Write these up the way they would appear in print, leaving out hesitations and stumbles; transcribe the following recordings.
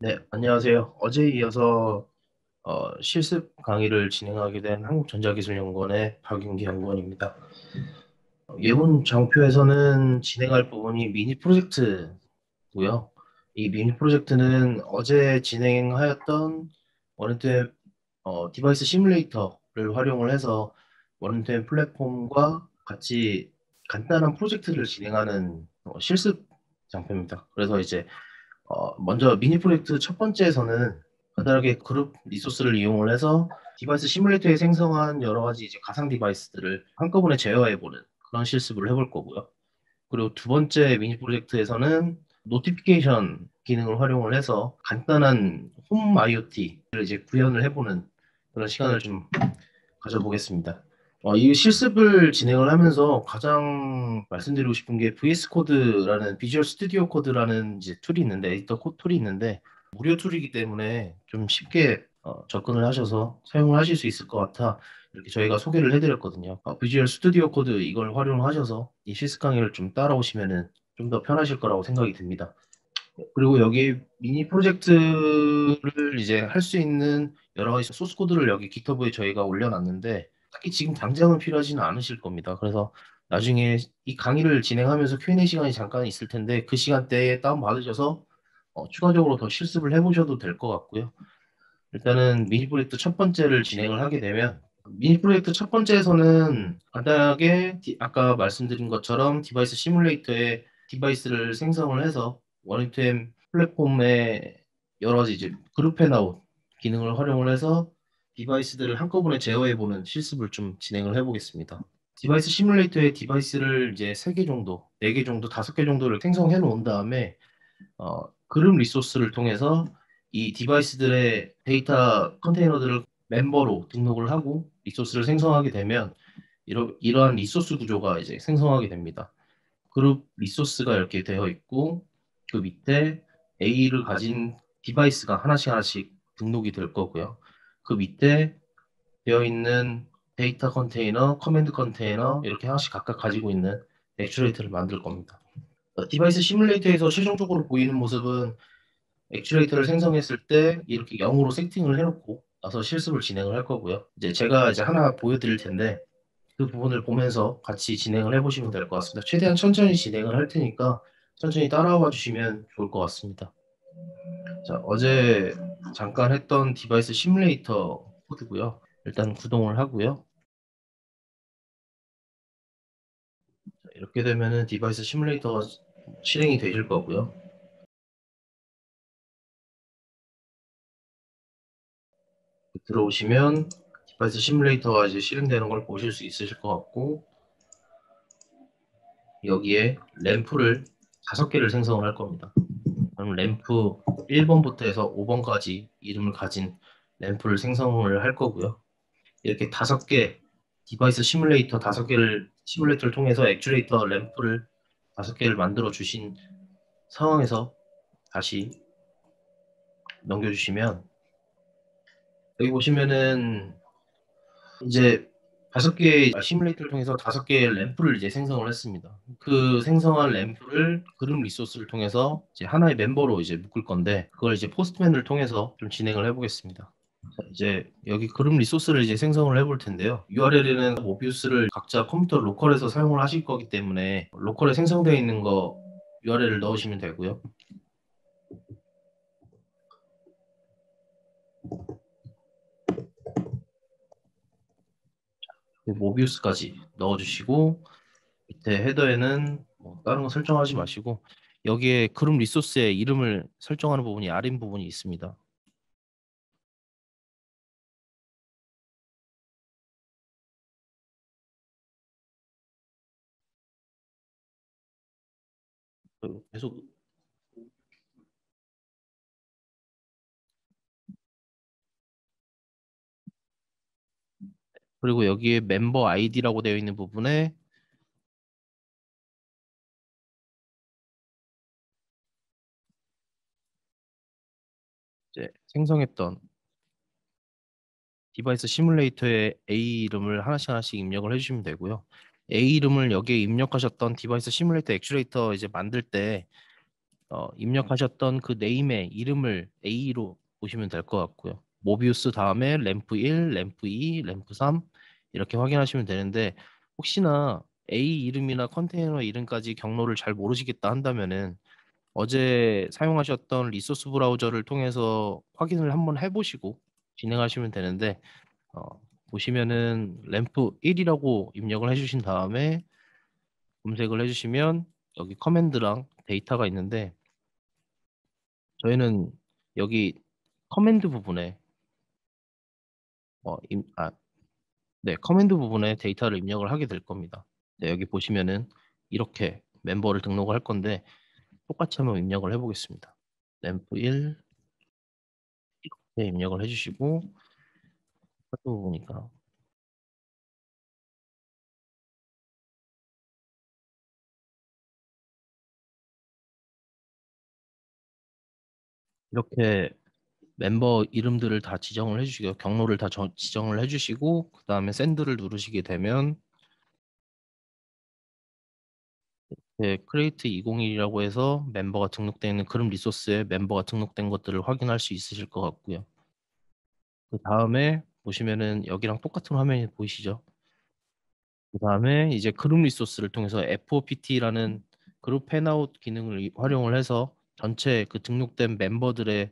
네, 안녕하세요. 어제에 이어서 실습 강의를 진행하게 된 한국전자기술연구원의 박윤기 연구원입니다. 예문 장표에서는 진행할 부분이 미니 프로젝트고요. 이 미니 프로젝트는 어제 진행하였던 원앤투 디바이스 시뮬레이터를 활용을 해서 원앤투 플랫폼과 같이 간단한 프로젝트를 진행하는 실습 장표입니다. 그래서 이제 먼저 미니 프로젝트 첫 번째에서는 간단하게 그룹 리소스를 이용을 해서 디바이스 시뮬레이터에 생성한 여러 가지 이제 가상 디바이스들을 한꺼번에 제어해보는 그런 실습을 해볼 거고요. 그리고 두 번째 미니 프로젝트에서는 노티피케이션 기능을 활용을 해서 간단한 홈 IoT를 이제 구현을 해보는 그런 시간을 좀 가져보겠습니다. 이 실습을 진행을 하면서 가장 말씀드리고 싶은 게 VS 코드라는 비주얼 스튜디오 코드라는 이제 툴이 있는데 에디터 코 툴이 있는데 무료 툴이기 때문에 좀 쉽게 접근을 하셔서 사용을 하실 수 있을 것 같아 이렇게 저희가 소개를 해드렸거든요. 비주얼 스튜디오 코드 이걸 활용하셔서 이 실습 강의를 좀 따라오시면은 좀 더 편하실 거라고 생각이 듭니다. 그리고 여기 미니 프로젝트를 이제 할 수 있는 여러 가지 소스 코드를 여기 깃허브에 저희가 올려놨는데 딱히 지금 당장은 필요하지는 않으실 겁니다. 그래서 나중에 이 강의를 진행하면서 Q&A 시간이 잠깐 있을 텐데 그 시간대에 다운받으셔서 추가적으로 더 실습을 해보셔도 될 것 같고요. 일단은 미니 프로젝트 첫 번째를 진행을 하게 되면 미니 프로젝트 첫 번째에서는 간단하게 아까 말씀드린 것처럼 디바이스 시뮬레이터에 디바이스를 생성을 해서 원인투엠 플랫폼에 여러 가지 이제 그룹 펜아웃 기능을 활용을 해서 디바이스들을 한꺼번에 제어해보는 실습을 좀 진행을 해보겠습니다. 디바이스 시뮬레이터에 디바이스를 이제 3개 정도, 4개 정도, 5개 정도를 생성해 놓은 다음에 그룹 리소스를 통해서 이 디바이스들의 데이터 컨테이너들을 멤버로 등록을 하고 리소스를 생성하게 되면 이러한 리소스 구조가 이제 생성하게 됩니다. 그룹 리소스가 이렇게 되어 있고 그 밑에 A를 가진 디바이스가 하나씩 하나씩 등록이 될 거고요. 그 밑에 되어 있는 데이터 컨테이너, 커맨드 컨테이너 이렇게 하나씩 각각 가지고 있는 액츄레이터를 만들 겁니다. 디바이스 시뮬레이터에서 최종적으로 보이는 모습은 액츄레이터를 생성했을 때 이렇게 0으로 세팅을 해놓고 나서 실습을 진행을 할 거고요. 이제 제가 이제 하나 보여드릴 텐데 그 부분을 보면서 같이 진행을 해보시면 될 것 같습니다. 최대한 천천히 진행을 할 테니까 천천히 따라와 주시면 좋을 것 같습니다. 자, 어제 잠깐 했던 디바이스 시뮬레이터 코드고요. 일단 구동을 하고요. 자, 이렇게 되면은 디바이스 시뮬레이터가 실행이 되실 거고요. 들어오시면 디바이스 시뮬레이터가 이제 실행되는 걸 보실 수 있으실 것 같고 여기에 램프를 5개를 생성을 할 겁니다. 그럼 램프 1번부터 해서 5번까지 이름을 가진 램프를 생성을 할 거고요. 이렇게 5개 디바이스 시뮬레이터 5개를 시뮬레이터를 통해서 액츄레이터 램프를 5개를 만들어 주신 상황에서 다시 넘겨주시면 여기 보시면은 이제 5개의 시뮬레이터를 통해서 5개의 램프를 이제 생성을 했습니다. 그 생성한 램프를 그룹 리소스를 통해서 이제 하나의 멤버로 이제 묶을 건데 그걸 이제 포스트맨을 통해서 좀 진행을 해보겠습니다. 자, 이제 여기 그룹 리소스를 이제 생성을 해볼 텐데요. URL에는 모비우스를 각자 컴퓨터 로컬에서 사용을 하실 거기 때문에 로컬에 생성되어 있는 거 URL을 넣으시면 되고요. 모비우스까지 넣어주시고 밑에 헤더에는 뭐 다른 거 설정하지 마시고 여기에 그룹 리소스의 이름을 설정하는 부분이 아래인 부분이 있습니다. 계속 그리고 여기에 멤버 아이디라고 되어 있는 부분에 이제 생성했던 디바이스 시뮬레이터의 A 이름을 하나씩 하나씩 입력을 해주시면 되고요. A 이름을 여기에 입력하셨던 디바이스 시뮬레이터 액츄레이터 이제 만들 때 입력하셨던 그 네임의 이름을 A로 보시면 될 것 같고요. 모비우스 다음에 램프 1, 램프 2, 램프 3 이렇게 확인하시면 되는데 혹시나 A 이름이나 컨테이너 이름까지 경로를 잘 모르시겠다 한다면은 어제 사용하셨던 리소스 브라우저를 통해서 확인을 한번 해보시고 진행하시면 되는데 어, 보시면은 램프 1이라고 입력을 해주신 다음에 검색을 해주시면 여기 커맨드랑 데이터가 있는데 저희는 여기 커맨드 부분에 어, 임, 아, 네, 커맨드 부분에 데이터를 입력을 하게 될 겁니다. 네, 여기 보시면은 이렇게 멤버를 등록을 할 건데 똑같이 한번 입력을 해보겠습니다. 램프 1 이렇게 입력을 해주시고 하다 보니까 이렇게 멤버 이름들을 다 지정을 해주시고 경로를 다 지정을 해주시고 그 다음에 샌드를 누르시게 되면 크레이트 2021이라고 해서 멤버가 등록되어 있는 그룹 리소스에 멤버가 등록된 것들을 확인할 수 있으실 것 같고요. 그 다음에 보시면은 여기랑 똑같은 화면이 보이시죠? 그 다음에 이제 그룹 리소스를 통해서 FOPT라는 그룹 팬아웃 기능을 활용을 해서 전체 그 등록된 멤버들의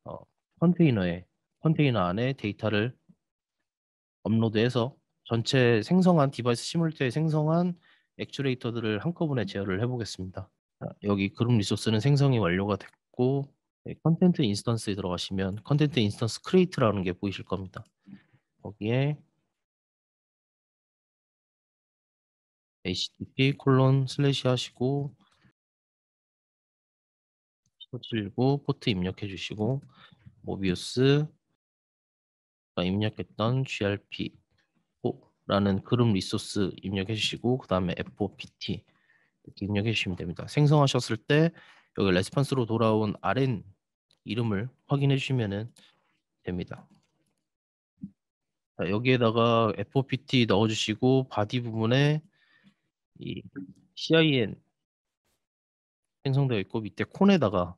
어, 컨테이너에 컨테이너 안에 데이터를 업로드해서 전체 생성한 디바이스 시뮬레이터에 생성한 액추레이터들을 한꺼번에 제어를 해보겠습니다. 자, 여기 그룹 리소스는 생성이 완료가 됐고 컨텐트 인스턴스에 들어가시면 컨텐트 인스턴스 크리에이트라는 게 보이실 겁니다. 거기에 http 콜론 슬래시 하시고 1579 포트 입력해 주시고 모비우스가 입력했던 grp4라는 그룹 리소스 입력해 주시고 그 다음에 FOPT 이렇게 입력해 주시면 됩니다. 생성하셨을 때 여기 레스폰스로 돌아온 RN 이름을 확인해 주시면 됩니다. 자, 여기에다가 FOPT 넣어주시고 바디 부분에 이 CIN 생성되어 있고 밑에 콘에다가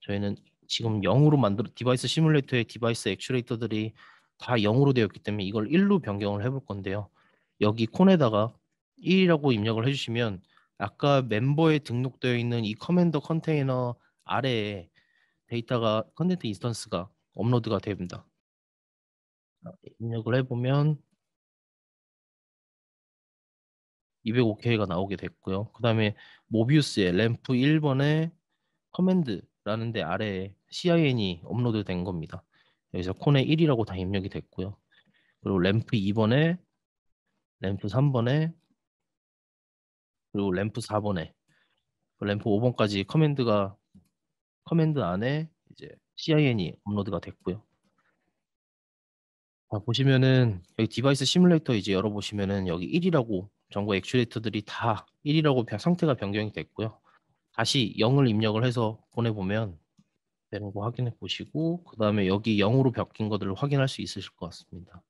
저희는 지금 0으로 만들어 디바이스 시뮬레이터의 디바이스 액추레이터들이 다 0으로 되어 있기 때문에 이걸 1로 변경을 해볼 건데요. 여기 콘에다가 1이라고 입력을 해주시면 아까 멤버에 등록되어 있는 이 커맨더 컨테이너 아래에 데이터가 컨텐트 인스턴스가 업로드가 됩니다. 입력을 해보면 205K가 나오게 됐고요. 그 다음에 모비우스의 램프 1번에 커맨드라는 데 아래에 CIN이 업로드 된 겁니다. 여기서 콘에 1이라고 다 입력이 됐고요. 그리고 램프 2번에 램프 3번에 그리고 램프 4번에 램프 5번까지 커맨드 안에 이제 CIN이 업로드가 됐고요. 자, 보시면은 여기 디바이스 시뮬레이터 이제 열어보시면은 여기 1이라고 전부 액추에이터들이 다 1이라고 상태가 변경이 됐고요. 다시 0을 입력을 해서 보내보면 되는 거 확인해 보시고 그 다음에 여기 0으로 바뀐 것들을 확인할 수 있으실 것 같습니다.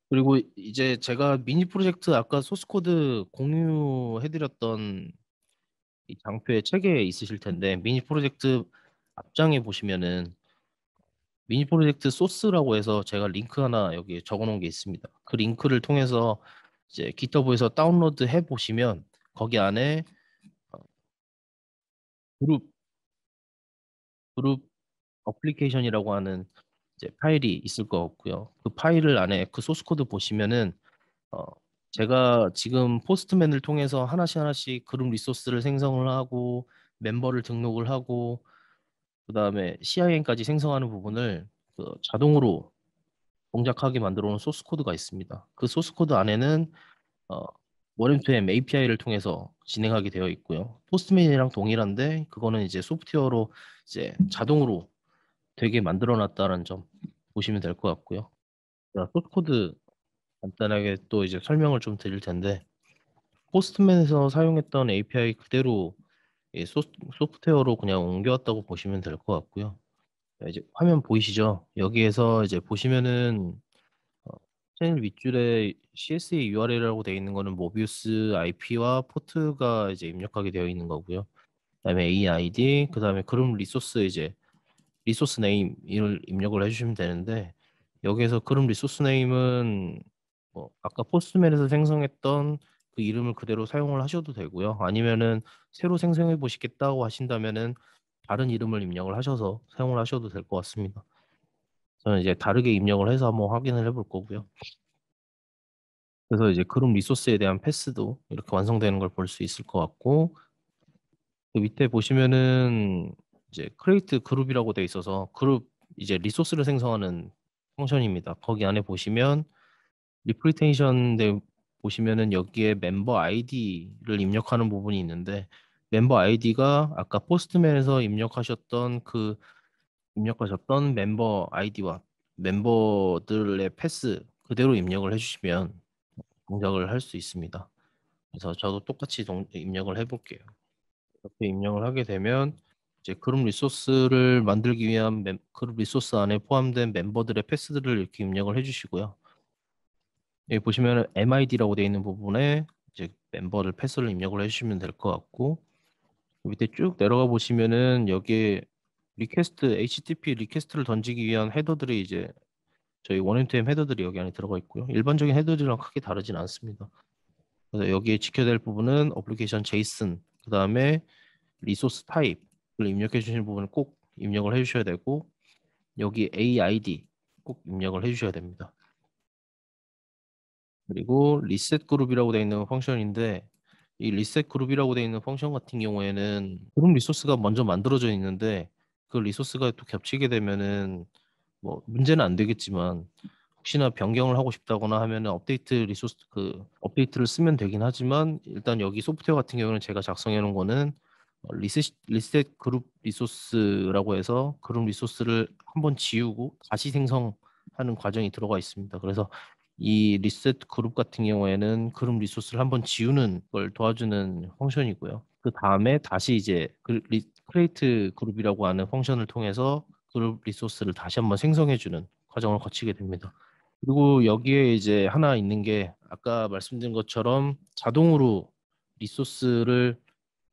그리고 이제 제가 미니 프로젝트 아까 소스 코드 공유해드렸던 이 장표의 책에 있으실 텐데 미니 프로젝트 앞장에 보시면은 미니 프로젝트 소스라고 해서 제가 링크 하나 여기 적어놓은 게 있습니다. 그 링크를 통해서 이제 GitHub에서 다운로드 해 보시면 거기 안에 어, 그룹 그룹 어플리케이션이라고 하는 이제 파일이 있을 것 같고요. 그 파일을 안에 그 소스 코드 보시면은 어, 제가 지금 포스트맨을 통해서 하나씩 하나씩 그룹 리소스를 생성을 하고 멤버를 등록을 하고 그다음에 CIN까지 생성하는 부분을 그 자동으로 동작하게 만들어 놓은 소스 코드가 있습니다. 그 소스 코드 안에는 어, 원엠투엠 API를 통해서 진행하게 되어 있고요. 포스트맨이랑 동일한데 그거는 이제 소프트웨어로 이제 자동으로 되게 만들어 놨다는 점 보시면 될 것 같고요. 자, 소스 코드 간단하게 또 이제 설명을 좀 드릴 텐데 포스트맨에서 사용했던 API 그대로 이 소프트웨어로 그냥 옮겨왔다고 보시면 될 것 같고요. 자, 이제 화면 보이시죠? 여기에서 이제 보시면은 어, 채널 윗줄에 CSA URL이라고 되어 있는 거는 모비우스 IP와 포트가 이제 입력하게 되어 있는 거고요. 그다음에 AID, 그다음에 그룹 리소스 이제 리소스 네임을 입력을 해주시면 되는데 여기에서 그룹 리소스 네임은 뭐 아까 포스트맨에서 생성했던 그 이름을 그대로 사용을 하셔도 되고요. 아니면은 새로 생성해 보시겠다고 하신다면은 다른 이름을 입력을 하셔서 사용을 하셔도 될 것 같습니다. 저는 이제 다르게 입력을 해서 한번 확인을 해볼 거고요. 그래서 이제 그룹 리소스에 대한 패스도 이렇게 완성되는 걸 볼 수 있을 것 같고 그 밑에 보시면은 이제 크리에이트 그룹이라고 돼 있어서 그룹 이제 리소스를 생성하는 펑션입니다. 거기 안에 보시면 리프레텐션 데 보시면은 여기에 멤버 아이디를 입력하는 부분이 있는데 멤버 아이디가 아까 포스트맨에서 입력하셨던 멤버 아이디와 멤버들의 패스 그대로 입력을 해주시면 동작을 할 수 있습니다. 그래서 저도 똑같이 입력을 해볼게요. 이렇게 입력을 하게 되면 이제 그룹 리소스를 만들기 위한 그룹 리소스 안에 포함된 멤버들의 패스들을 이렇게 입력을 해주시고요. 여기 보시면 MID라고 되어 있는 부분에 이제 멤버를 패스를 입력을 해주시면 될 것 같고 밑에 쭉 내려가 보시면은 여기에 HTTP 리퀘스트를 던지기 위한 헤더들이 이제 저희 원앤투엠 헤더들이 여기 안에 들어가 있고요. 일반적인 헤더들이랑 크게 다르진 않습니다. 그래서 여기에 지켜야 될 부분은 어플리케이션 제이슨, 그 다음에 리소스 타입을 입력해 주시는 부분을 꼭 입력을 해 주셔야 되고 여기 AID 꼭 입력을 해 주셔야 됩니다. 그리고 리셋 그룹이라고 되어 있는 펑션인데 이 리셋 그룹이라고 되어 있는 펑션 같은 경우에는 그룹 리소스가 먼저 만들어져 있는데 그 리소스가 또 겹치게 되면은 뭐 문제는 안 되겠지만 혹시나 변경을 하고 싶다거나 하면은 업데이트를 쓰면 되긴 하지만 일단 여기 소프트웨어 같은 경우는 제가 작성해 놓은 거는 리셋 그룹 리소스라고 해서 그룹 리소스를 한번 지우고 다시 생성하는 과정이 들어가 있습니다. 그래서 이 리셋 그룹 같은 경우에는 그룹 리소스를 한번 지우는 걸 도와주는 펑션이고요. 그 다음에 다시 이제 크리에이트 그룹이라고 하는 펑션을 통해서 그룹 리소스를 다시 한번 생성해주는 과정을 거치게 됩니다. 그리고 여기에 이제 하나 있는 게 아까 말씀드린 것처럼 자동으로 리소스를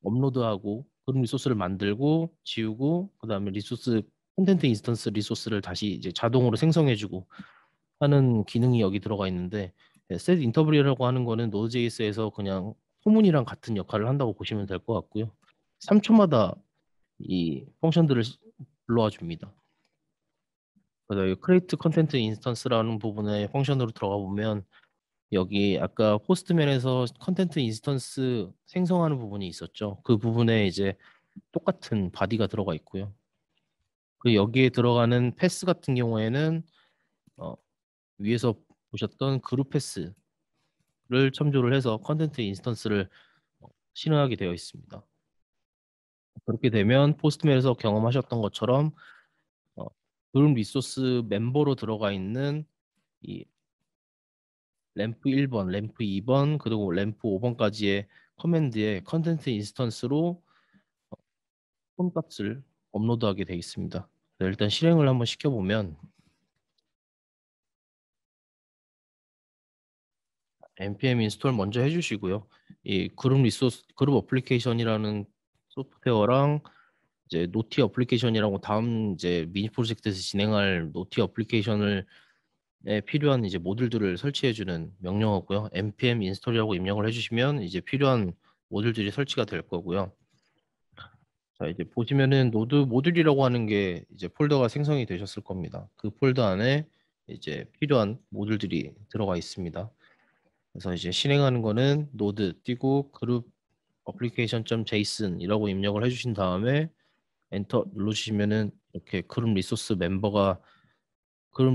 업로드하고 그룹 리소스를 만들고 지우고 그다음에 콘텐트 인스턴스 리소스를 다시 이제 자동으로 생성해주고 하는 기능이 여기 들어가 있는데 set 인터브리라고 하는 거는 노드.js에서 그냥 소문이랑 같은 역할을 한다고 보시면 될 것 같고요. 3초마다 이 펑션들을 불러와 줍니다. 그래서 이 create content instance라는 부분의 펑션으로 들어가 보면 여기 아까 포스트맨에서 컨텐트 인스턴스 생성하는 부분이 있었죠. 그 부분에 이제 똑같은 바디가 들어가 있고요. 그 여기에 들어가는 패스 같은 경우에는 어, 위에서 보셨던 그룹 패스를 첨조를 해서 컨텐트 인스턴스를 실행하게 되어 있습니다. 그렇게 되면 포스트맨에서 경험하셨던 것처럼 어, 그룹 리소스 멤버로 들어가 있는 이 램프 1번, 램프 2번, 그리고 램프 5번까지의 커맨드에 컨텐트 인스턴스로 폰 값을 업로드하게 되어 있습니다. 일단 실행을 한번 시켜보면 npm 인스톨 먼저 해주시고요. 이 그룹 어플리케이션이라는 소프트웨어랑 이제 노티 어플리케이션이라고 다음 이제 미니 프로젝트에서 진행할 노티 어플리케이션을 필요한 이제 모듈들을 설치해주는 명령어고요. npm 인스톨이라고 입력을 해주시면 이제 필요한 모듈들이 설치가 될 거고요. 자, 이제 보시면은 노드 모듈이라고 하는 게 이제 폴더가 생성이 되셨을 겁니다. 그 폴더 안에 이제 필요한 모듈들이 들어가 있습니다. 그래서 이제 실행하는 거는 노드 띄고 그룹 application.json이라고 입력을 해주신 다음에 엔터 눌러주시면은 이렇게 그룹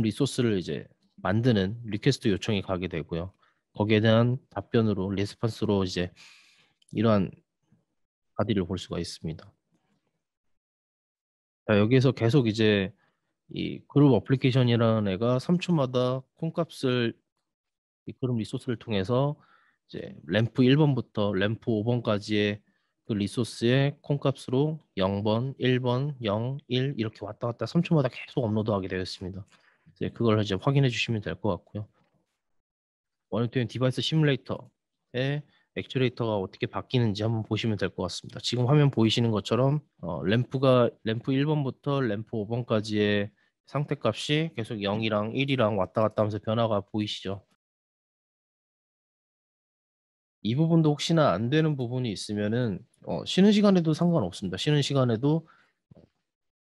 리소스를 이제 만드는 리퀘스트 요청이 가게 되고요. 거기에 대한 답변으로 리스폰스로 이제 이러한 바디를 볼 수가 있습니다. 자, 여기에서 계속 이제 이 그룹 어플리케이션이라는 애가 3초마다 콩값을 이 그룹 리소스를 통해서 이제 램프 1번부터 램프 5번까지의 그 리소스의 콩값으로 0번, 1번, 0, 1 이렇게 왔다 갔다 3초마다 계속 업로드하게 되어 있습니다. 이제 그걸 이제 확인해 주시면 될 것 같고요. 원투엔 디바이스 시뮬레이터에 액추레이터가 어떻게 바뀌는지 한번 보시면 될 것 같습니다. 지금 화면 보이시는 것처럼 램프 1번부터 램프 5번까지의 상태값이 계속 0이랑 1이랑 왔다 갔다 하면서 변화가 보이시죠? 이 부분도 혹시나 안 되는 부분이 있으면은 쉬는 시간에도 상관없습니다. 쉬는 시간에도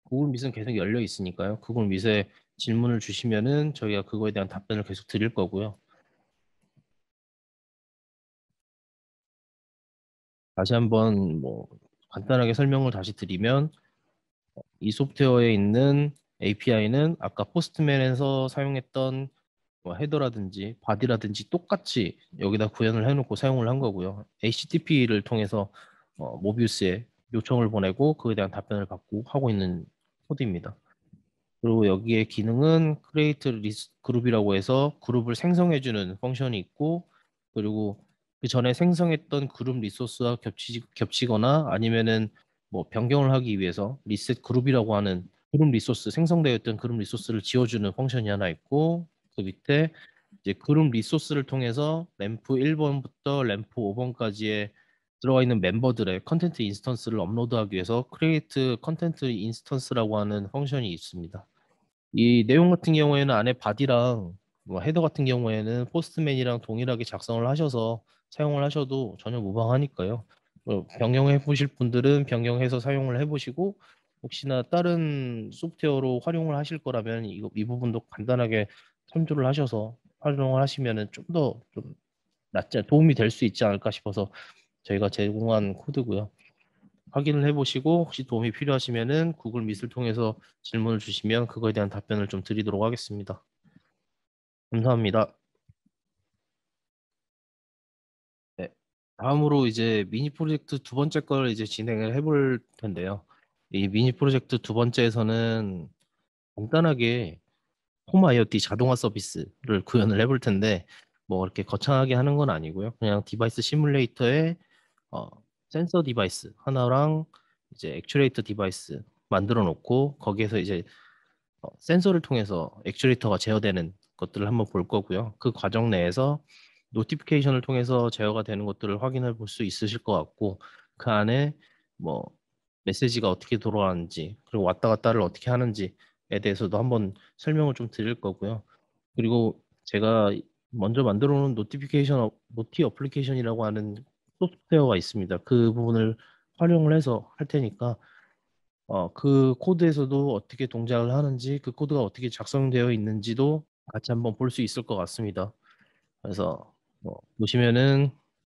구글 밑은 계속 열려 있으니까요. 구글 밑에 질문을 주시면은 저희가 그거에 대한 답변을 계속 드릴 거고요. 다시 한번 뭐 간단하게 설명을 다시 드리면 이 소프트웨어에 있는 API는 아까 포스트맨에서 사용했던 뭐 헤더라든지 바디라든지 똑같이 여기다 구현을 해놓고 사용을 한 거고요. HTTP를 통해서 모비우스에 요청을 보내고 그에 대한 답변을 받고 하고 있는 코드입니다. 그리고 여기에 기능은 create 그룹이라고 해서 그룹을 생성해주는 펑션이 있고, 그리고 그 전에 생성했던 그룹 리소스와 겹치거나 아니면은 뭐 변경을 하기 위해서 리셋 그룹이라고 하는 그룹 리소스, 생성되어 있던 그룹 리소스를 지워주는 펑션이 하나 있고, 그 밑에 이제 그룹 리소스를 통해서 램프 1번부터 램프 5번까지의 들어가 있는 멤버들의 컨텐트 인스턴스를 업로드하기 위해서 create 컨텐트 인스턴스라고 하는 펑션이 있습니다. 이 내용 같은 경우에는 안에 바디랑 뭐 헤더 같은 경우에는 포스트맨이랑 동일하게 작성을 하셔서 사용을 하셔도 전혀 무방하니까요. 변경해 보실 분들은 변경해서 사용을 해보시고 혹시나 다른 소프트웨어로 활용을 하실 거라면 이 부분도 간단하게 참조를 하셔서 활용을 하시면은 좀 더 좀 낫지 도움이 될 수 있지 않을까 싶어서 저희가 제공한 코드고요. 확인을 해보시고 혹시 도움이 필요하시면은 구글 미술 통해서 질문을 주시면 그거에 대한 답변을 좀 드리도록 하겠습니다. 감사합니다. 네. 다음으로 이제 미니 프로젝트 두 번째 걸 이제 진행을 해볼 텐데요. 이 미니 프로젝트 두 번째에서는 간단하게 홈 IoT 자동화 서비스를 구현을 해볼 텐데 뭐 이렇게 거창하게 하는 건 아니고요. 그냥 디바이스 시뮬레이터에 어, 센서 디바이스 하나랑 이제 액추레이터 디바이스 만들어 놓고 거기에서 이제 센서를 통해서 액추레이터가 제어되는 것들을 한번 볼 거고요. 그 과정 내에서 노티피케이션을 통해서 제어가 되는 것들을 확인해 볼 수 있으실 것 같고 그 안에 뭐 메시지가 어떻게 돌아가는지 그리고 왔다 갔다를 어떻게 하는지에 대해서도 한번 설명을 좀 드릴 거고요. 그리고 제가 먼저 만들어 놓은 노티 어플리케이션이라고 하는 소프트웨어가 있습니다. 그 부분을 활용을 해서 할 테니까 그 코드에서도 어떻게 동작을 하는지, 그 코드가 어떻게 작성되어 있는지도 같이 한번 볼 수 있을 것 같습니다. 그래서 보시면은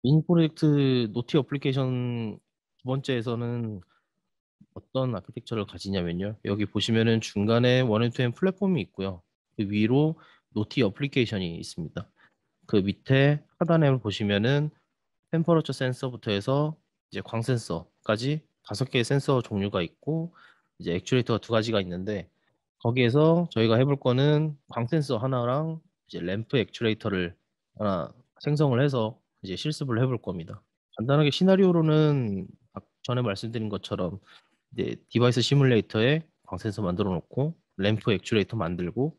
미니 프로젝트 노티 어플리케이션 두 번째에서는 어떤 아키텍처를 가지냐면요. 여기 보시면은 중간에 원앤투앤 플랫폼이 있고요. 그 위로 노티 어플리케이션이 있습니다. 그 밑에 하단에 보시면은 템퍼러처 센서부터 해서 이제 광 센서까지 5개의 센서 종류가 있고 이제 액추에이터가 두 가지가 있는데 거기에서 저희가 해볼 거는 광 센서 하나랑 이제 램프 액추에이터를 하나 생성을 해서 이제 실습을 해볼 겁니다. 간단하게 시나리오로는 전에 말씀드린 것처럼 이제 디바이스 시뮬레이터에 광 센서 만들어 놓고 램프 액추에이터 만들고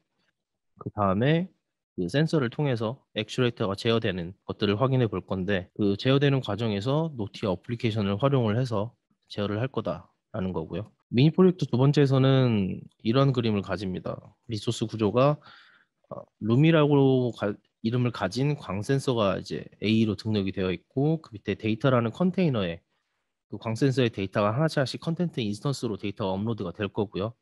그 다음에 그 센서를 통해서 액추레이터가 제어되는 것들을 확인해 볼 건데 그 제어되는 과정에서 노티 어플리케이션을 활용을 해서 제어를 할 거다라는 거고요. 미니 프로젝트 두 번째에서는 이런 그림을 가집니다. 리소스 구조가 룸이라고 이름을 가진 광 센서가 이제 A로 등록이 되어 있고 그 밑에 데이터라는 컨테이너에 그 광 센서의 데이터가 하나씩 컨텐트 인스턴스로 데이터가 업로드가 될 거고요.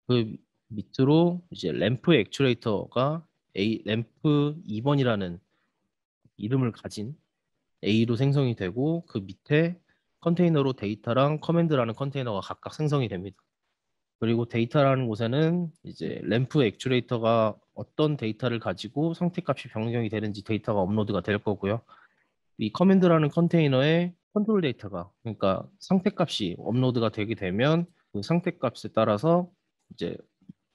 그 밑으로 이제 램프 액추레이터가 램프 2번이라는 이름을 가진 A로 생성이 되고 그 밑에 컨테이너로 데이터랑 커맨드라는 컨테이너가 각각 생성이 됩니다. 그리고 데이터라는 곳에는 이제 램프 액추레이터가 어떤 데이터를 가지고 상태값이 변경이 되는지 데이터가 업로드가 될 거고요. 이 커맨드라는 컨테이너에 컨트롤 데이터가 그러니까 상태값이 업로드가 되게 되면 그 상태값에 따라서 이제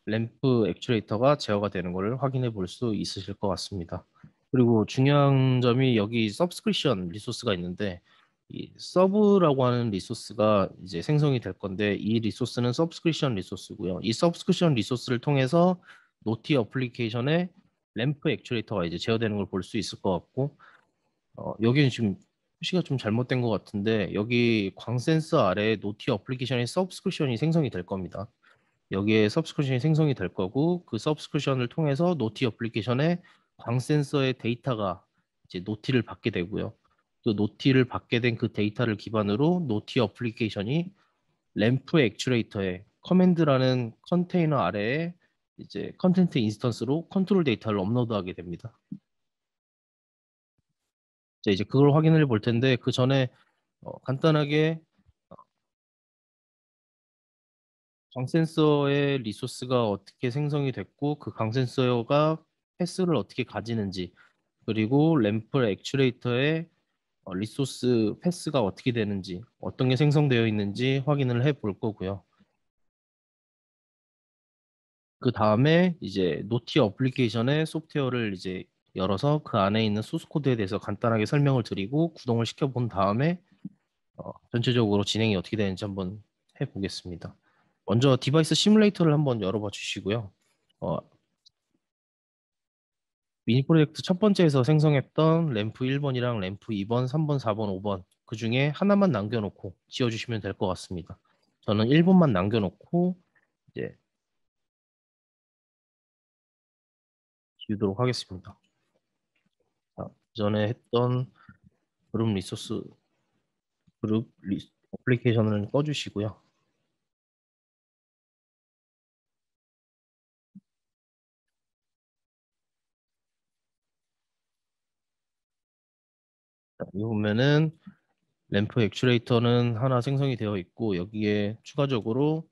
램프 액추에이터가 제어가 되는 것을 확인해 볼 수 있으실 것 같습니다. 그리고 중요한 점이 여기 서브스크립션 리소스가 있는데 이 서브라고 하는 리소스가 이제 생성이 될 건데 이 리소스는 서브스크립션 리소스고요. 이 서브스크립션 리소스를 통해서 노티 어플리케이션에 램프 액추에이터가 이제 제어되는 걸 볼 수 있을 것 같고 여기는 지금 표시가 좀 잘못된 것 같은데 여기 광센서 아래에 노티 어플리케이션의 서브스크립션이 생성이 될 겁니다. 여기에 서브스크립션이 생성이 될 거고 그 서브스크립션을 통해서 노티 어플리케이션에 광센서의 데이터가 이제 노티를 받게 되고요. 또 노티를 받게 된 그 데이터를 기반으로 노티 어플리케이션이 램프 액추레이터에 커맨드라는 컨테이너 아래에 이제 컨텐트 인스턴스로 컨트롤 데이터를 업로드하게 됩니다. 자, 이제 그걸 확인을 볼 텐데 그 전에 간단하게 광센서의 리소스가 어떻게 생성이 됐고 그 광센서가 패스를 어떻게 가지는지 그리고 램프 액추레이터의 리소스 패스가 어떻게 되는지 어떤 게 생성되어 있는지 확인을 해 볼 거고요. 그 다음에 이제 노티 어플리케이션의 소프트웨어를 이제 열어서 그 안에 있는 소스 코드에 대해서 간단하게 설명을 드리고 구동을 시켜본 다음에 전체적으로 진행이 어떻게 되는지 한번 해보겠습니다. 먼저 디바이스 시뮬레이터를 한번 열어봐 주시고요. 어, 미니 프로젝트 첫 번째에서 생성했던 램프 1번이랑 램프 2번, 3번, 4번, 5번 그 중에 하나만 남겨놓고 지워주시면 될 것 같습니다. 저는 1번만 남겨놓고 이제 지우도록 하겠습니다. 자, 전에 했던 그룹 리소스 어플리케이션을 꺼주시고요. 자, 여기 보면은 램프 액추레이터는 하나 생성이 되어 있고 여기에 추가적으로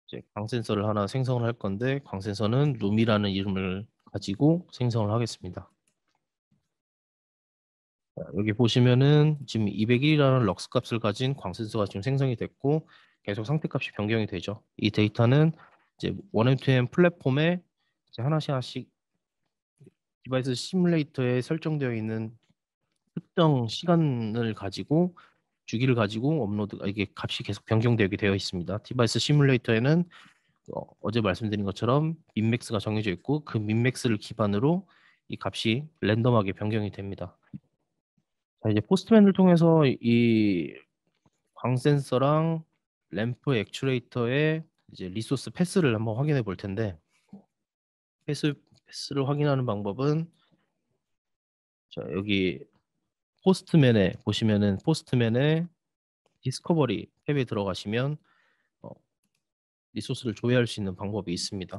이제 광센서를 하나 생성을 할 건데 광센서는 룸이라는 이름을 가지고 생성을 하겠습니다. 자, 여기 보시면은 지금 201이라는 럭스 값을 가진 광센서가 지금 생성이 됐고 계속 상태값이 변경이 되죠. 이 데이터는 이제 1M2M 플랫폼에 이제 하나씩 하나씩 디바이스 시뮬레이터에 설정되어 있는 특정 시간을 가지고 주기를 가지고 이게 값이 계속 변경되게 되어 있습니다. 디바이스 시뮬레이터에는 어제 말씀드린 것처럼 민맥스가 정해져 있고 그 민맥스를 기반으로 이 값이 랜덤하게 변경이 됩니다. 자, 이제 포스트맨을 통해서 이 광센서랑 램프 액추레이터의 이제 리소스 패스를 한번 확인해 볼 텐데 패스를 확인하는 방법은 자, 여기 포스트맨에 보시면은 포스트맨에 디스커버리 탭에 들어가시면 어, 리소스를 조회할 수 있는 방법이 있습니다.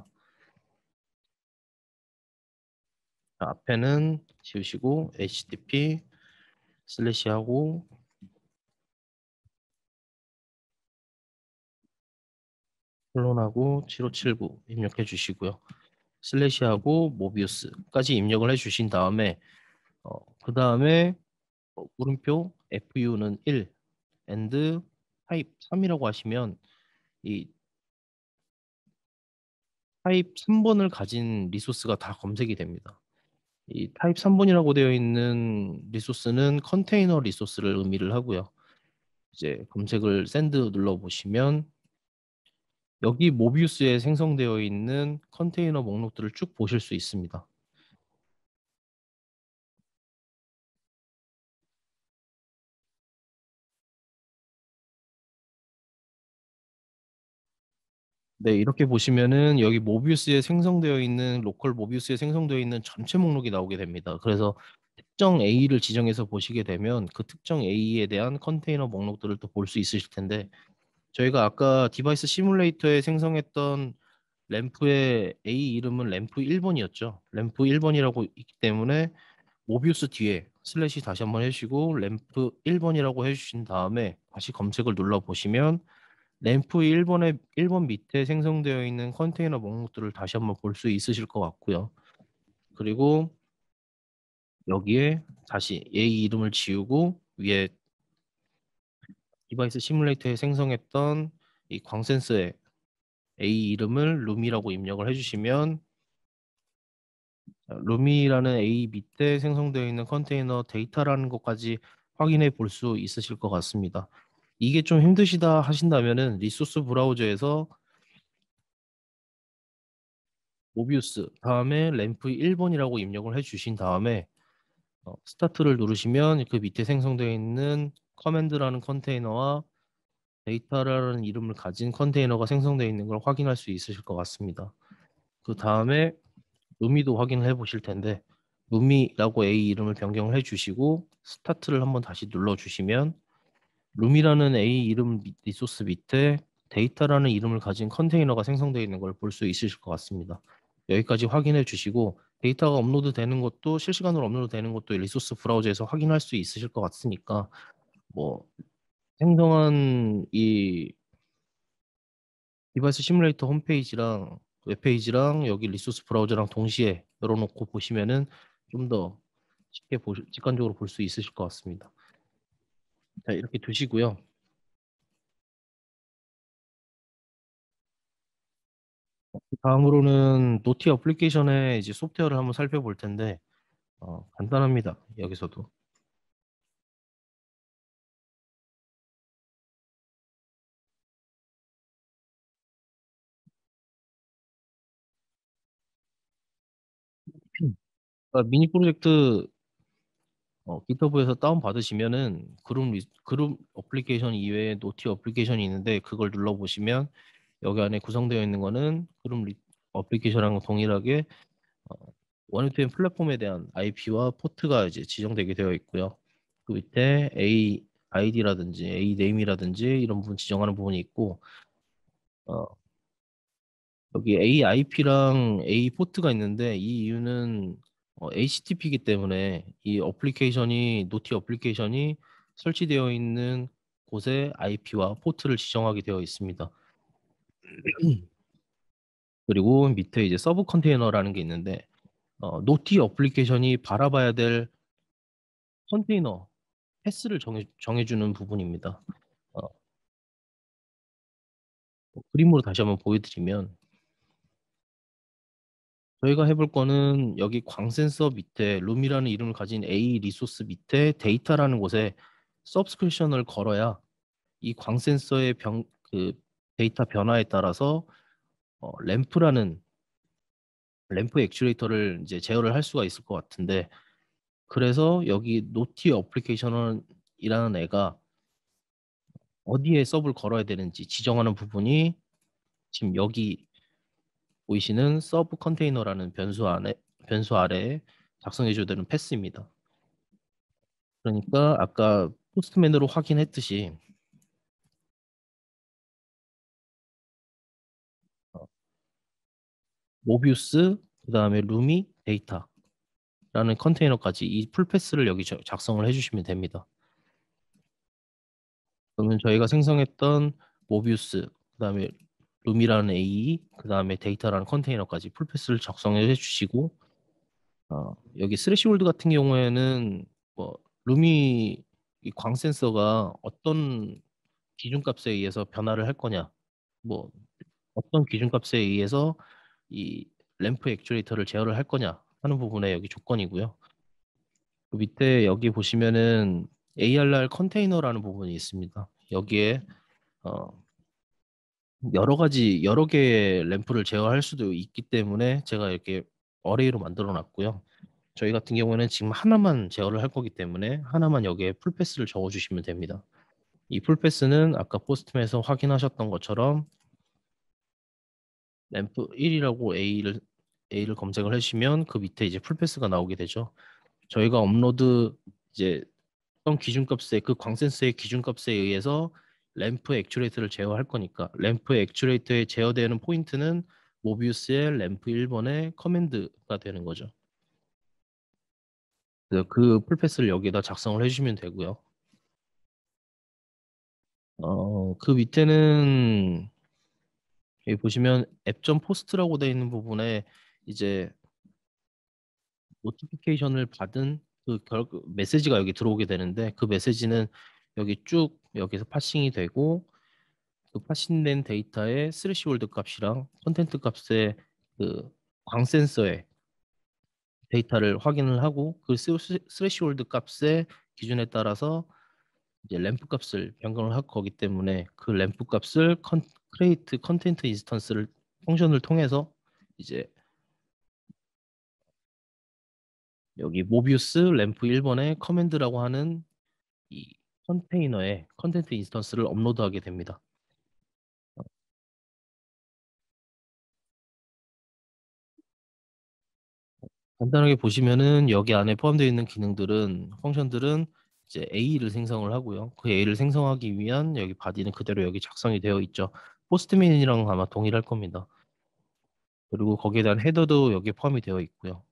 자, 앞에는 지우시고 http 슬래시하고 콜론하고 7579 입력해 주시고요. 슬래시하고 모비우스까지 입력을 해 주신 다음에 그 다음에 물음표 FU는 1 and 타입 3이라고 하시면 이 타입 3번을 가진 리소스가 다 검색이 됩니다. 이 타입 3번이라고 되어 있는 리소스는 컨테이너 리소스를 의미를 하고요. 이제 검색을 샌드 눌러 보시면 여기 모비우스에 생성되어 있는 컨테이너 목록들을 쭉 보실 수 있습니다. 네, 이렇게 보시면은 여기 모비우스에 생성되어 있는 로컬 모비우스에 생성되어 있는 전체 목록이 나오게 됩니다. 그래서 특정 A를 지정해서 보시게 되면 그 특정 A에 대한 컨테이너 목록들을 또 볼 수 있으실 텐데 저희가 아까 디바이스 시뮬레이터에 생성했던 램프의 A 이름은 램프 1번이었죠. 램프 1번이라고 있기 때문에 모비우스 뒤에 슬래시 다시 한번 해주시고 램프 1번이라고 해주신 다음에 다시 검색을 눌러 보시면 램프 1번 밑에 생성되어 있는 컨테이너 목록들을 다시 한번 볼 수 있으실 것 같고요. 그리고 여기에 다시 A 이름을 지우고 위에 디바이스 시뮬레이터에 생성했던 이 광센서의 A 이름을 룸이라고 입력을 해주시면 룸이라는 A 밑에 생성되어 있는 컨테이너 데이터라는 것까지 확인해 볼 수 있으실 것 같습니다. 이게 좀 힘드시다 하신다면은 리소스 브라우저에서 모비우스 다음에 램프 1번이라고 입력을 해 주신 다음에 스타트를 누르시면 그 밑에 생성되어 있는 커맨드라는 컨테이너와 데이터라는 이름을 가진 컨테이너가 생성되어 있는 걸 확인할 수 있으실 것 같습니다. 그 다음에 루미도 확인을 해 보실 텐데 루미라고 A 이름을 변경을 해 주시고 스타트를 한번 다시 눌러 주시면 루미라는 A 이름 리소스 밑에 데이터라는 이름을 가진 컨테이너가 생성되어 있는 걸 볼 수 있으실 것 같습니다. 여기까지 확인해 주시고 데이터가 업로드 되는 것도 실시간으로 업로드 되는 것도 리소스 브라우저에서 확인할 수 있으실 것 같으니까 뭐 생성한 이 디바이스 시뮬레이터 홈페이지랑 웹페이지랑 여기 리소스 브라우저랑 동시에 열어놓고 보시면은 좀 더 쉽게 직관적으로 볼 수 있으실 것 같습니다. 자, 이렇게 두시고요. 다음으로는 노티 어플리케이션의 이제 소프트웨어를 한번 살펴볼 텐데 간단합니다. 여기서도. 미니 프로젝트 GitHub에서 다운 받으시면은 그룹 어플리케이션 이외에 노티 어플리케이션이 있는데 그걸 눌러 보시면 여기 안에 구성되어 있는 거는 어플리케이션하고 동일하게 어, 원유투인 플랫폼에 대한 IP와 포트가 이제 지정되게 되어 있고요. 그 밑에 A 아이디라든지 A 네임이라든지 이런 부분 지정하는 부분이 있고 어, 여기 AIP랑 A 포트가 있는데 이 이유는 HTTP이기 때문에 이 노티 어플리케이션이 설치되어 있는 곳에 IP와 포트를 지정하게 되어 있습니다. 그리고 밑에 이제 서브 컨테이너라는 게 있는데 노티 어플리케이션이 바라봐야 될 컨테이너 패스를 정해주는 부분입니다. 어, 그림으로 다시 한번 보여드리면 저희가 해볼 거는 여기 광 센서 밑에 룸이라는 이름을 가진 A 리소스 밑에 데이터라는 곳에 서브스크립션을 걸어야 이 광 센서의 그 데이터 변화에 따라서 램프라는 램프 액추에이터를 이제 제어를 할 수가 있을 것 같은데 그래서 여기 노티 어플리케이션이라는 애가 어디에 서브를 걸어야 되는지 지정하는 부분이 지금 여기 보이시는 서브 컨테이너라는 변수 아래에 작성해 줘야 되는 패스입니다. 그러니까 아까 포스트맨으로 확인했듯이 어, 모비우스 그다음에 루미 데이터라는 컨테이너까지 이 풀패스를 여기 작성을 해주시면 됩니다. 그러면 저희가 생성했던 모비우스 그다음에 루미라는 A 그다음에 데이터라는 컨테이너까지 풀패스를 작성해 주시고 여기 스레시홀드 같은 경우에는 뭐 루미 이 광 센서가 어떤 기준값에 의해서 변화를 할 거냐 뭐 어떤 기준값에 의해서 이 램프 액추에이터를 제어를 할 거냐 하는 부분에 여기 조건이고요. 그 밑에 여기 보시면은 ARR 컨테이너라는 부분이 있습니다. 여기에 어, 여러 개의 램프를 제어할 수도 있기 때문에 제가 이렇게 어레이로 만들어 놨고요. 저희 같은 경우에는 지금 하나만 제어를 할 거기 때문에 하나만 여기에 풀패스를 적어 주시면 됩니다. 이 풀패스는 아까 포스트맨에서 확인하셨던 것처럼 램프 1이라고 A를 검색을 해주시면 그 밑에 이제 풀패스가 나오게 되죠. 저희가 업로드 이제 어떤 기준값에 그 광센서의 기준값에 의해서 램프 액추레이터를 제어할 거니까 램프 액추레이터에 제어되는 포인트는 모비우스의 램프 1번의 커맨드가 되는 거죠. 그래서 그 풀패스를 여기에다 작성을 해주시면 되고요. 그 밑에는 여기 보시면 앱점 포스트라고 되어 있는 부분에 이제 노티피케이션을 받은 그 메시지가 여기 들어오게 되는데 그 메시지는 여기 쭉 여기서 파싱이 되고 그 파싱된 데이터의 스레시홀드 값이랑 컨텐트 값의 그 광센서의 데이터를 확인을 하고 그 스레시홀드 값의 기준에 따라서 이제 램프 값을 변경을 할 거기 때문에 그 램프 값을 크레이트 컨텐트 인스턴스를 펑션을 통해서 이제 여기 모비우스 램프 1번의 커맨드라고 하는 이 컨테이너에 컨텐트 인스턴스를 업로드하게 됩니다. 간단하게 보시면은 여기 안에 포함되어 있는 기능들은 펑션들은 이제 A를 생성을 하고요. 그 A를 생성하기 위한 여기 바디는 그대로 여기 작성이 되어 있죠. 포스트맨이랑 아마 동일할 겁니다. 그리고 거기에 대한 헤더도 여기에 포함이 되어 있고요.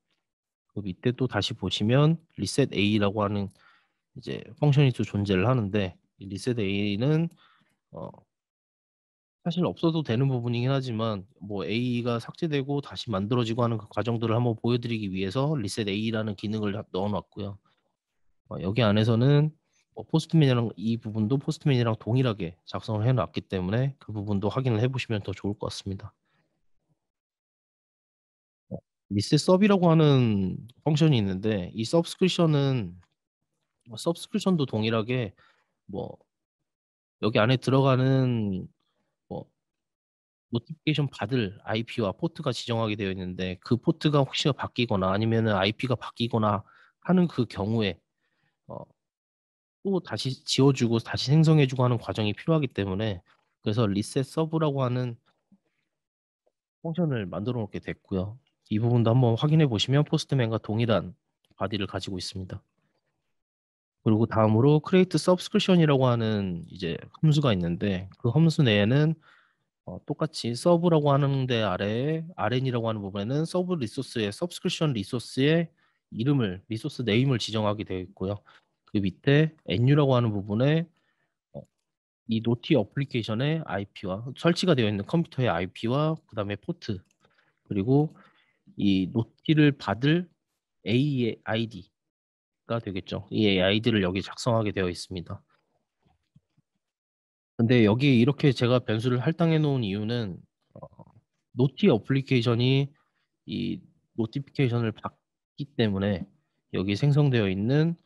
그 밑에 또 다시 보시면 reset A라고 하는 이제 펑션이 또 존재를 하는데 이 reset A는 사실 없어도 되는 부분이긴 하지만 뭐 A가 삭제되고 다시 만들어지고 하는 그 과정들을 한번 보여드리기 위해서 reset A라는 기능을 넣어놨고요. 여기 안에서는 포스트맨이랑 이 부분도 포스트맨이랑 동일하게 작성을 해놨기 때문에 그 부분도 확인을 해보시면 더 좋을 것 같습니다. 리셋 서비라고 하는 펑션이 있는데 이 서브스크립션은 서브스크립션도 동일하게 뭐 여기 안에 들어가는 뭐 노티피케이션 받을 IP와 포트가 지정하게 되어 있는데 그 포트가 혹시나 바뀌거나 아니면은 IP가 바뀌거나 하는 그 경우에 어, 또 다시 지워주고 다시 생성해주고 하는 과정이 필요하기 때문에 그래서 리셋 서브라고 하는 펑션을 만들어 놓게 됐고요. 이 부분도 한번 확인해 보시면 포스트맨과 동일한 바디를 가지고 있습니다. 그리고 다음으로 create subscription이라고 하는 이제 함수가 있는데 그 함수 내에는 똑같이 서브라고 하는 데 아래에 RN이라고 하는 부분에는 서브 리소스의 subscription 리소스의 이름을 리소스 네임을 지정하게 되어 있고요. 그 밑에 NU라고 하는 부분에 어, 이 노티 어플리케이션의 IP와 설치가 되어 있는 컴퓨터의 IP와 그다음에 포트 그리고 이 노티를 받을 A의 아이디가 되겠죠. 이 아이디를 여기 작성하게 되어 있습니다. 근데 여기 이렇게 제가 변수를 할당해 놓은 이유는 어, 노티 어플리케이션이 이 노티피케이션을 받기 때문에 여기 생성되어 있는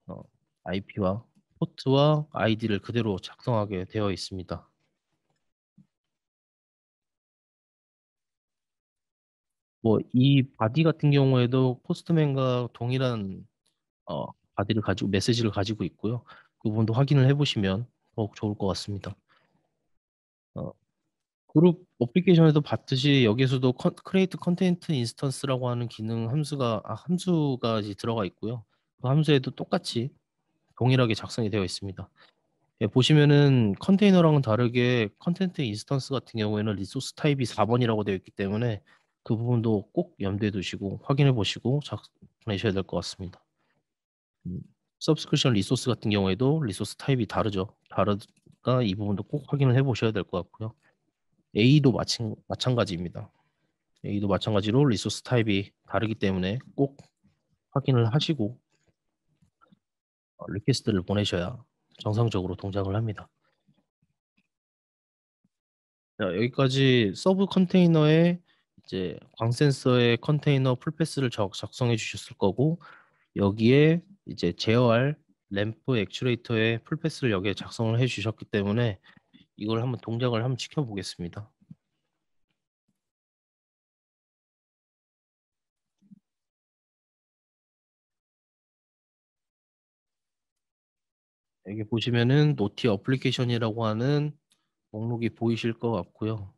어, IP와 포트와 아이디를 그대로 작성하게 되어 있습니다. 뭐 이 바디 같은 경우에도 포스트맨과 동일한 어, 바디를 가지고 메시지를 가지고 있고요. 그 부분도 확인을 해보시면 더욱 좋을 것 같습니다. 어, 그룹 어플리케이션에도 봤듯이 여기서도 크레이트 컨테인트 인스턴스라고 하는 기능 함수가 이제 들어가 있고요. 그 함수에도 똑같이 동일하게 작성이 되어 있습니다. 예, 보시면은 컨테이너랑은 다르게 컨텐트 인스턴스 같은 경우에는 리소스 타입이 4번이라고 되어 있기 때문에 그 부분도 꼭 염두에 두시고 확인해 보시고 보내셔야 될 것 같습니다. 서브스크립션 리소스 같은 경우에도 리소스 타입이 다르죠. 다르니까 이 부분도 꼭 확인을 해 보셔야 될 것 같고요. A도 마찬가지입니다. A도 마찬가지로 리소스 타입이 다르기 때문에 꼭 확인을 하시고 리퀘스트를 보내셔야 정상적으로 동작을 합니다. 자, 여기까지 서브 컨테이너에 이제 광 센서의 컨테이너 풀패스를 작성해 주셨을 거고 여기에 이제 제어할 램프 액추레이터의 풀패스를 여기에 작성을 해 주셨기 때문에 이걸 한번 동작을 한번 지켜보겠습니다. 여기 보시면은 노티 어플리케이션이라고 하는 목록이 보이실 것 같고요.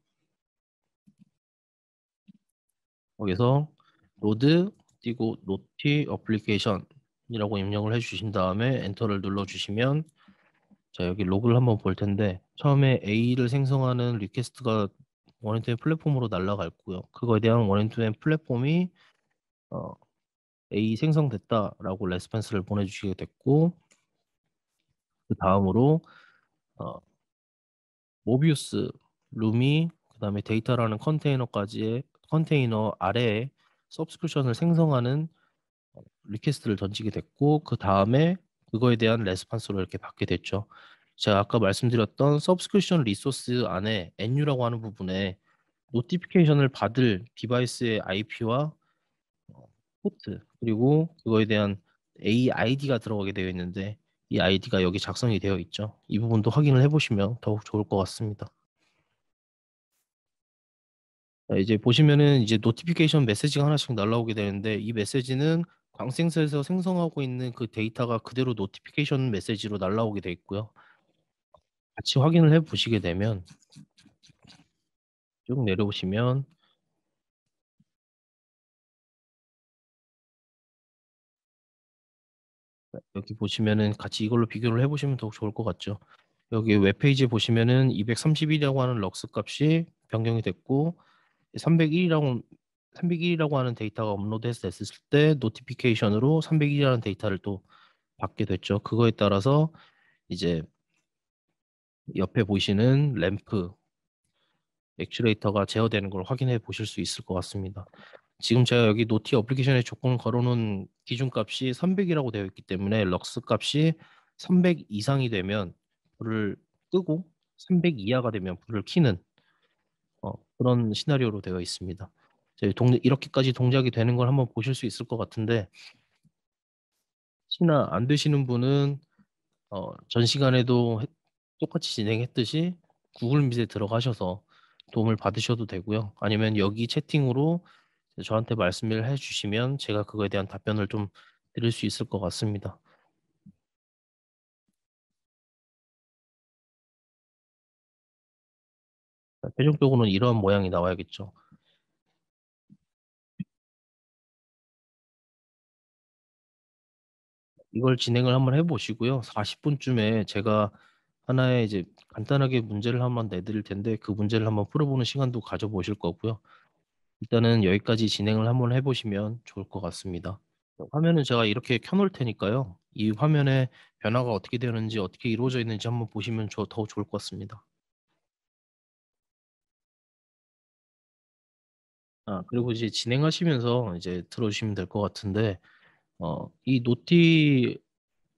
거기서 로드 띄고 노티 어플리케이션이라고 입력을 해 주신 다음에 엔터를 눌러 주시면 자, 여기 로그를 한번 볼 텐데 처음에 A를 생성하는 리퀘스트가 원앤투앤 플랫폼으로 날아갔고요. 그거에 대한 원앤투앤 플랫폼이 어, A 생성됐다라고 레스폰스를 보내주시게 됐고 그 다음으로 어, 모비우스, 루미, 그다음에 데이터라는 컨테이너까지의 컨테이너 아래에 서브스크립션을 생성하는 리퀘스트를 던지게 됐고 그 다음에 그거에 대한 레스폰스를 이렇게 받게 됐죠. 제가 아까 말씀드렸던 서브스크립션 리소스 안에 NU라고 하는 부분에 노티피케이션을 받을 디바이스의 IP와 포트 그리고 그거에 대한 AID가 들어가게 되어 있는데 이 아이디가 여기 작성이 되어 있죠. 이 부분도 확인을 해보시면 더욱 좋을 것 같습니다. 자, 이제 보시면은 이제 노티피케이션 메시지가 하나씩 날라오게 되는데 이 메시지는 광생스에서 생성하고 있는 그 데이터가 그대로 노티피케이션 메시지로 날라오게 돼 있고요. 같이 확인을 해 보시게 되면 쭉 내려오시면 여기 보시면은 같이 이걸로 비교를 해 보시면 더 좋을 것 같죠. 여기 웹페이지 보시면은 231이라고 하는 럭스 값이 변경이 됐고 301이라고 301이라고 하는 데이터가 업로드해서 됐을 때 노티피케이션으로 301이라는 데이터를 또 받게 됐죠. 그거에 따라서 이제 옆에 보시는 램프 액츄레이터가 제어되는 걸 확인해 보실 수 있을 것 같습니다. 지금 제가 여기 노티 어플리케이션에 조건을 걸어놓은 기준값이 300이라고 되어 있기 때문에 럭스 값이 300 이상이 되면 불을 끄고 300 이하가 되면 불을 켜는 그런 시나리오로 되어 있습니다. 이렇게까지 동작이 되는 걸 한번 보실 수 있을 것 같은데 혹시나 안 되시는 분은 전 시간에도 똑같이 진행했듯이 구글 밑에 들어가셔서 도움을 받으셔도 되고요. 아니면 여기 채팅으로 저한테 말씀을 해주시면 제가 그거에 대한 답변을 좀 드릴 수 있을 것 같습니다. 최종적으로는 이러한 모양이 나와야겠죠. 이걸 진행을 한번 해보시고요. 40분쯤에 제가 하나의 이제 간단하게 문제를 한번 내드릴 텐데 그 문제를 한번 풀어보는 시간도 가져보실 거고요. 일단은 여기까지 진행을 한번 해보시면 좋을 것 같습니다. 화면은 제가 이렇게 켜놓을 테니까요. 이 화면에 변화가 어떻게 되는지 어떻게 이루어져 있는지 한번 보시면 더 좋을 것 같습니다. 그리고 이제 진행하시면서 이제 들어주시면 될 것 같은데, 이 노티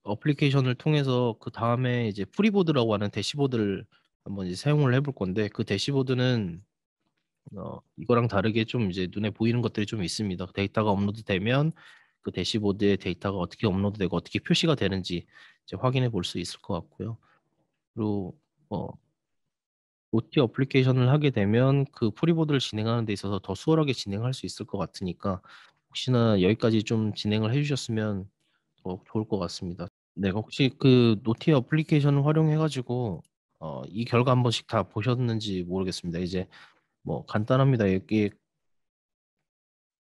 어플리케이션을 통해서 그 다음에 이제 프리보드라고 하는 대시보드를 한번 이제 사용을 해볼 건데, 그 대시보드는 이거랑 다르게 좀 이제 눈에 보이는 것들이 좀 있습니다. 데이터가 업로드되면 그 대시보드에 데이터가 어떻게 업로드되고 어떻게 표시가 되는지 이제 확인해 볼 수 있을 것 같고요. 그리고 어, OT 어플리케이션을 하게 되면 그 프리보드를 진행하는 데 있어서 더 수월하게 진행할 수 있을 것 같으니까 혹시나 여기까지 좀 진행을 해주셨으면 더 좋을 것 같습니다. 네, 혹시 그 노티 어플리케이션을 활용해가지고 이 결과 한 번씩 다 보셨는지 모르겠습니다. 이제 뭐 간단합니다. 여기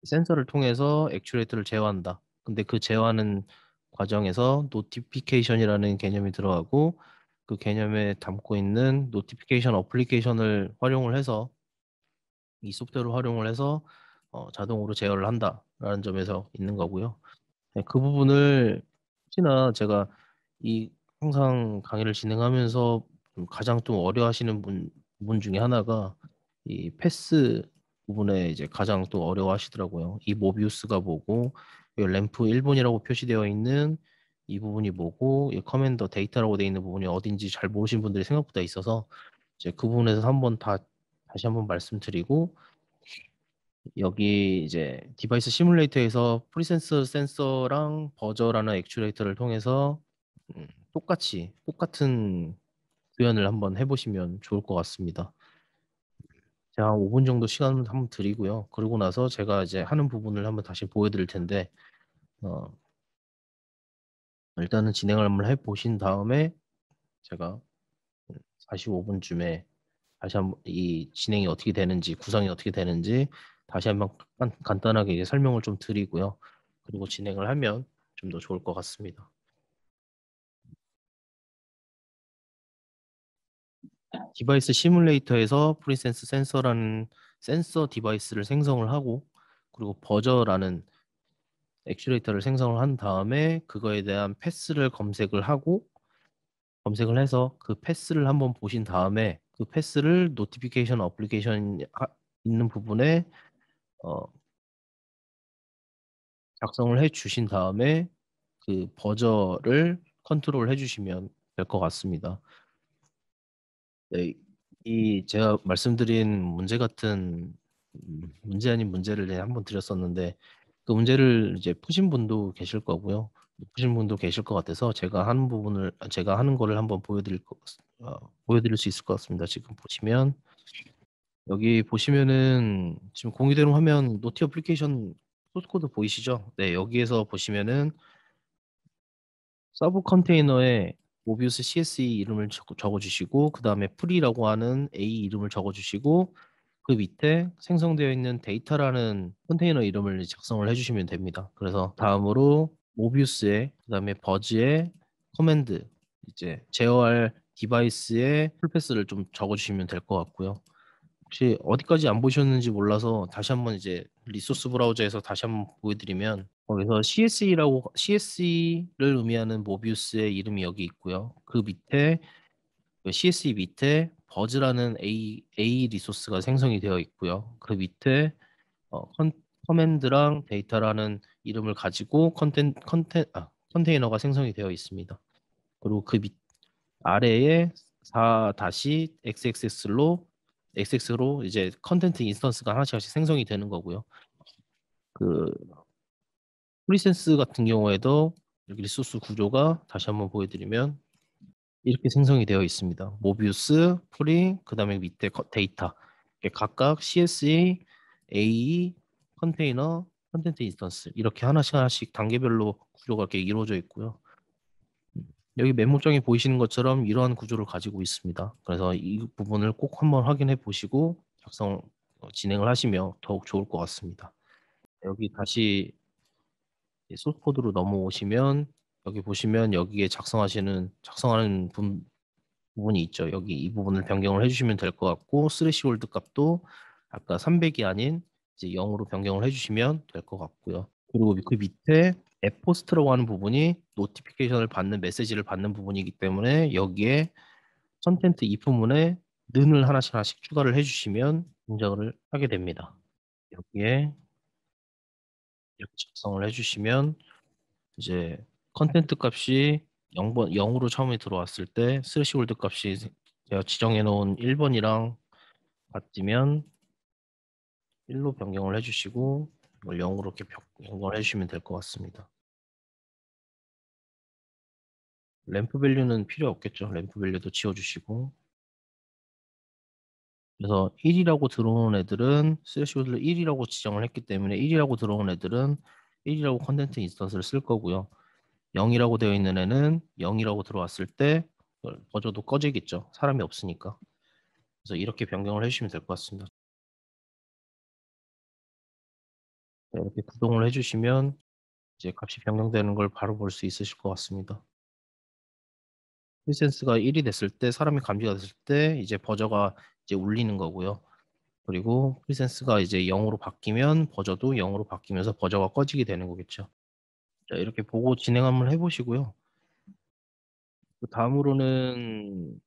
센서를 통해서 액추에이터를 제어한다. 근데 그 제어하는 과정에서 노티피케이션이라는 개념이 들어가고 그 개념에 담고 있는 노티피케이션 어플리케이션을 활용을 해서 이 소프트웨어를 활용을 해서 자동으로 제어를 한다라는 점에서 있는 거고요. 네, 그 부분을 혹시나 제가 이 항상 강의를 진행하면서 좀 가장 좀 어려워하시는 부분 중에 하나가 이 패스 부분에 이제 가장 또 어려워하시더라고요. 이 모비우스가 뭐고 이 램프 1번이라고 표시되어 있는 이 부분이 뭐고 이 커맨더 데이터라고 되어 있는 부분이 어딘지 잘 모르시는 분들이 생각보다 있어서 이제 그 부분에서 한번 다시 한번 말씀드리고 여기 이제 디바이스 시뮬레이터에서 프리센서 센서랑 버저라는 액추에이터를 통해서 똑같은 구현을 한번 해보시면 좋을 것 같습니다. 제가 한 5분 정도 시간을 한번 드리고요. 그러고 나서 제가 이제 하는 부분을 한번 다시 보여드릴 텐데 어, 일단은 진행을 한번 해보신 다음에 제가 45분쯤에 다시 한번 이 진행이 어떻게 되는지 구성이 어떻게 되는지 다시 한번 간단하게 이제 설명을 좀 드리고요. 그리고 진행을 하면 좀 더 좋을 것 같습니다. 디바이스 시뮬레이터에서 프리센스 센서라는 센서 디바이스를 생성을 하고 그리고 버저라는 액추에이터를 생성을 한 다음에 그거에 대한 패스를 검색을 하고 검색을 해서 그 패스를 한번 보신 다음에 그 패스를 노티피케이션 어플리케이션 있는 부분에 어, 작성을 해 주신 다음에 그 버저를 컨트롤 해 주시면 될 것 같습니다. 네, 이 제가 말씀드린 문제 같은 문제 아닌 문제를 한번 드렸었는데 그 문제를 이제 푸신 분도 계실 거고요. 못 푸신 분도 계실 것 같아서 제가 하는 거를 한번 보여드릴 수 있을 것 같습니다. 지금 보시면 여기 보시면은 지금 공유되는 화면 노티 어플리케이션 소스 코드 보이시죠? 네, 여기에서 보시면은 서브 컨테이너에 모비우스 CSE 이름을 적어주시고 그 다음에 풀이라고 하는 A 이름을 적어주시고 그 밑에 생성되어 있는 데이터라는 컨테이너 이름을 작성을 해주시면 됩니다. 그래서 다음으로 모비우스에 그 다음에 버즈에 커맨드 이제 제어할 디바이스의 풀패스를 좀 적어주시면 될 것 같고요. 혹시 어디까지 안 보셨는지 몰라서 다시 한번 이제 리소스 브라우저에서 다시 한번 보여드리면 거기서 CSE를 의미하는 모비우스의 이름이 여기 있고요. 그 밑에 그 CSE 밑에 버즈라는 A 리소스가 생성이 되어 있고요. 그 밑에 커맨드랑 데이터라는 이름을 가지고 컨테이너가 생성이 되어 있습니다. 그리고 그 밑 아래에 4-XX로 이제 컨텐트 인스턴스가 하나씩 생성이 되는 거고요. 그 프리센스 같은 경우에도 여기 리소스 구조가 다시 한번 보여드리면 이렇게 생성이 되어 있습니다. 모비우스, 프리, 그 다음에 밑에 데이터. 이렇게 각각 CSE, AE, 컨테이너, 컨텐트 인스턴스 이렇게 하나씩 하나씩 단계별로 구조가 이렇게 이루어져 있고요. 여기 메모장에 보이시는 것처럼 이러한 구조를 가지고 있습니다. 그래서 이 부분을 꼭 한번 확인해 보시고 진행을 하시면 더욱 좋을 것 같습니다. 여기 다시 소스 코드로 넘어오시면 여기 보시면 여기에 작성하는 부분이 있죠. 여기 이 부분을 변경을 해주시면 될 것 같고 스레시홀드 값도 아까 300이 아닌 이제 0으로 변경을 해주시면 될 것 같고요. 그리고 그 밑에 앱포스트라고 하는 부분이 노티피케이션을 받는 메시지를 받는 부분이기 때문에 여기에 컨텐트 입부문에 는을 하나씩 하나씩 추가를 해주시면 인정을 하게 됩니다. 여기에 이렇게 작성을 해주시면 이제 컨텐트 값이 0으로 처음에 들어왔을 때 스레시홀드 값이 제가 지정해 놓은 1번이랑 같으면 1로 변경을 해주시고 이걸 0으로 이렇게 변경을 해주시면 될 것 같습니다. 램프 밸류는 필요 없겠죠. 램프 밸류도 지워주시고 그래서 1이라고 들어오는 애들은 스레시홀드를 1이라고 지정을 했기 때문에 1이라고 들어오는 애들은 1이라고 컨텐트 인스턴스를 쓸 거고요. 0이라고 되어 있는 애는 0이라고 들어왔을 때 버저도 꺼지겠죠. 사람이 없으니까. 그래서 이렇게 변경을 해주시면 될 것 같습니다. 네, 이렇게 구동을 해주시면 이제 값이 변경되는 걸 바로 볼 수 있으실 것 같습니다. 힐센스가 1이 됐을 때 사람이 감지가 됐을 때 이제 버저가 이제 울리는 거고요. 그리고 프리센스가 이제 0으로 바뀌면 버저도 0으로 바뀌면서 버저가 꺼지게 되는 거겠죠. 자, 이렇게 보고 진행 한번 해보시고요. 그 다음으로는